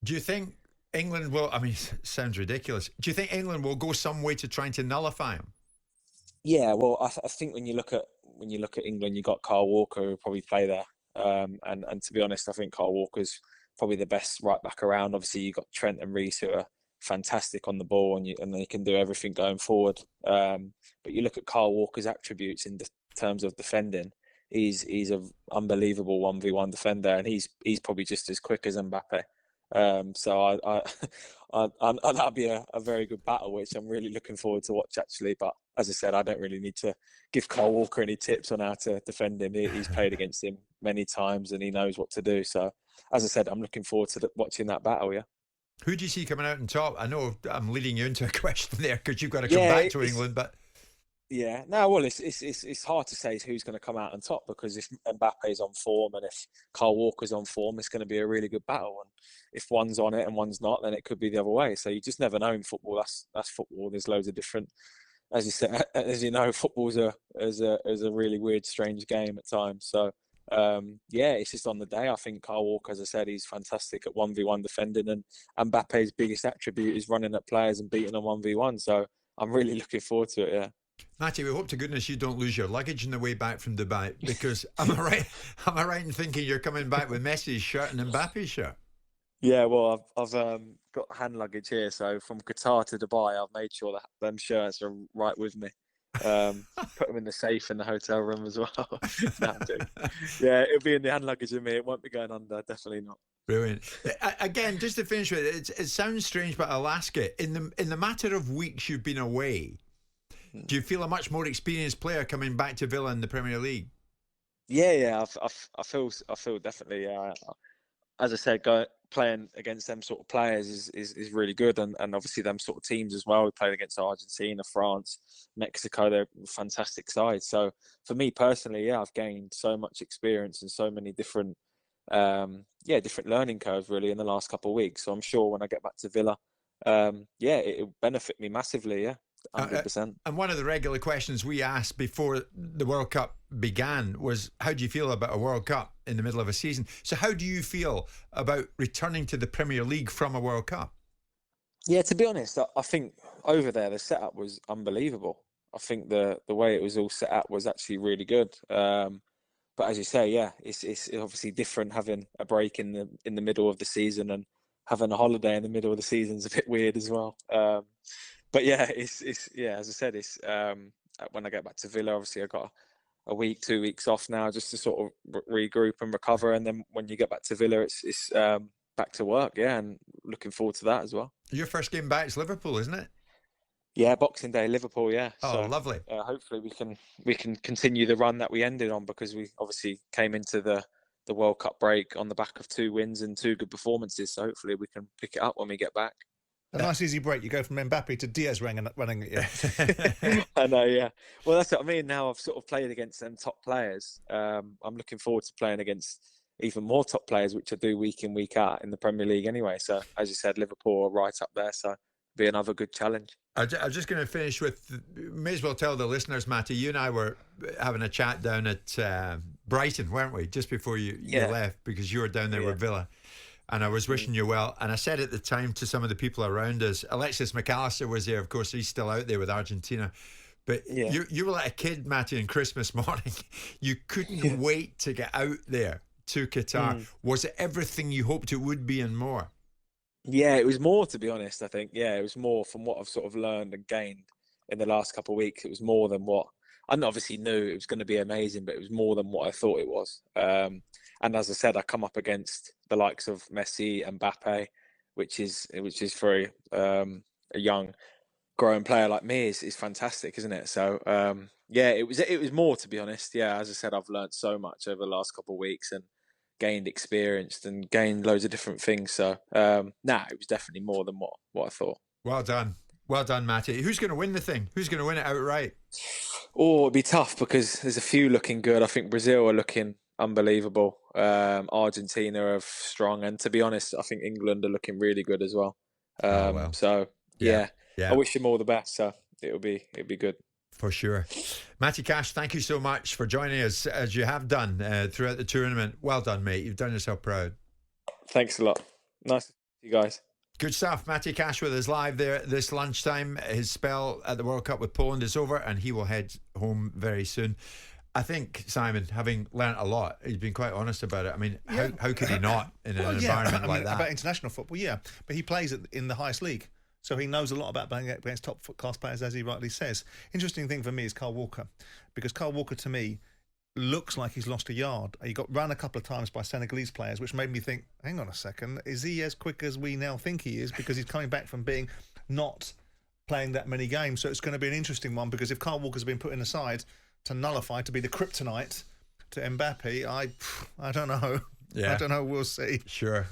Do you think England will? I mean, it sounds ridiculous. Do you think England will go some way to trying to nullify him? Yeah, well, I think when you look at England, you got Kyle Walker who will probably play there. And to be honest, I think Kyle Walker's probably the best right back around. Obviously, you got Trent and Reece who are fantastic on the ball, and they can do everything going forward. But you look at Kyle Walker's attributes in terms of defending. He's an unbelievable 1v1 defender, and he's probably just as quick as Mbappe. So that'll be a very good battle, which I'm really looking forward to watch, actually. But as I said, I don't really need to give Kyle Walker any tips on how to defend him. He's played against him many times, and he knows what to do. So, as I said, I'm looking forward to watching that battle. Yeah. Who do you see coming out on top? I know I'm leading you into a question there because you've got to come back to England, but. Yeah, no, well, it's hard to say who's going to come out on top, because if Mbappe's on form and if Kyle Walker's on form, it's going to be a really good battle. And if one's on it and one's not, then it could be the other way. So you just never know in football. That's football. There's loads of different, as you said, as you know, football's a really weird, strange game at times. So yeah, it's just on the day. I think Kyle Walker, as I said, he's fantastic at 1v1 defending, and Mbappe's biggest attribute is running at players and beating them 1v1. So I'm really looking forward to it. Yeah. Matty, we hope to goodness you don't lose your luggage on the way back from Dubai, because am I right in thinking you're coming back with Messi's shirt and Mbappe's shirt? Yeah, well, I've got hand luggage here, so from Qatar to Dubai, I've made sure that them shirts are right with me. Put them in the safe in the hotel room as well. Yeah, it'll be in the hand luggage with me. It won't be going under, definitely not. Brilliant. Again, just to finish with it, it sounds strange, but I'll ask it. In the matter of weeks you've been away, do you feel a much more experienced player coming back to Villa in the Premier League? Yeah. I feel definitely. As I said, playing against them sort of players is really good, and obviously them sort of teams as well. We played against Argentina, France, Mexico. They're fantastic sides. So for me personally, yeah, I've gained so much experience and so many different, different learning curves really in the last couple of weeks. So I'm sure when I get back to Villa, it'll benefit me massively. Yeah. 100%. And one of the regular questions we asked before the World Cup began was, how do you feel about a World Cup in the middle of a season? So how do you feel about returning to the Premier League from a World Cup? Yeah, to be honest, I think over there the setup was unbelievable. I think the way it was all set up was actually really good. But as you say, yeah, it's obviously different having a break in the middle of the season, and having a holiday in the middle of the season is a bit weird as well. But yeah, it's as I said, it's when I get back to Villa, obviously I got a week, 2 weeks off now just to sort of regroup and recover, and then when you get back to Villa, it's back to work. Yeah, and looking forward to that as well. Your first game back is Liverpool, isn't it? Yeah, Boxing Day, Liverpool. Yeah. Oh, so, lovely. Hopefully we can continue the run that we ended on, because we obviously came into the World Cup break on the back of 2 wins and 2 good performances. So hopefully we can pick it up when we get back. A nice easy break. You go from Mbappe to Diaz running at you. I know, yeah. Well, that's what I mean. Now I've sort of played against them top players. I'm looking forward to playing against even more top players, which I do week in, week out in the Premier League anyway. So, as you said, Liverpool are right up there. So, it'll be another good challenge. I'm just going to finish with, may as well tell the listeners, Matty, you and I were having a chat down at Brighton, weren't we? Just before you left, because you were down there with Villa. And I was wishing you well. And I said at the time to some of the people around us, Alexis McAllister was there. Of course, he's still out there with Argentina. But you were like a kid, Matty, on Christmas morning. You couldn't wait to get out there to Qatar. Was it everything you hoped it would be and more? Yeah, it was more, to be honest, I think. Yeah, it was more from what I've sort of learned and gained in the last couple of weeks. It was more than what I obviously knew it was going to be amazing, but it was more than what I thought it was. And as I said, I come up against the likes of Messi and Mbappe, which is for a young, growing player like me is fantastic, isn't it? So it was more, to be honest. Yeah, as I said, I've learned so much over the last couple of weeks and gained experience and gained loads of different things. So it was definitely more than what I thought. Well done, Matty. Who's going to win the thing? Who's going to win it outright? Oh, it'd be tough because there's a few looking good. I think Brazil are looking unbelievable. Argentina are strong, and to be honest, I think England are looking really good as well. So yeah. I wish them all the best. So it'll be good for sure. Matty Cash, thank you so much for joining us as you have done throughout the tournament. Well done, mate. You've done yourself proud. Thanks a lot. Nice. You guys. Good stuff. Matty Cash with us live there this lunchtime. His spell at the World Cup with Poland is over and he will head home very soon. I think, Simon, having learnt a lot, he's been quite honest about it. I mean, how could he not in an environment like that? About international football, yeah. But he plays in the highest league. So he knows a lot about playing against top-class players, as he rightly says. Interesting thing for me is Kyle Walker. Because Kyle Walker, to me, looks like he's lost a yard. He got run a couple of times by Senegalese players, which made me think, hang on a second, is he as quick as we now think he is? Because he's coming back from being not playing that many games. So it's going to be an interesting one, because if Kyle Walker's been put in the side to nullify, to be the kryptonite to Mbappe, I don't know. Yeah. I don't know. We'll see. Sure.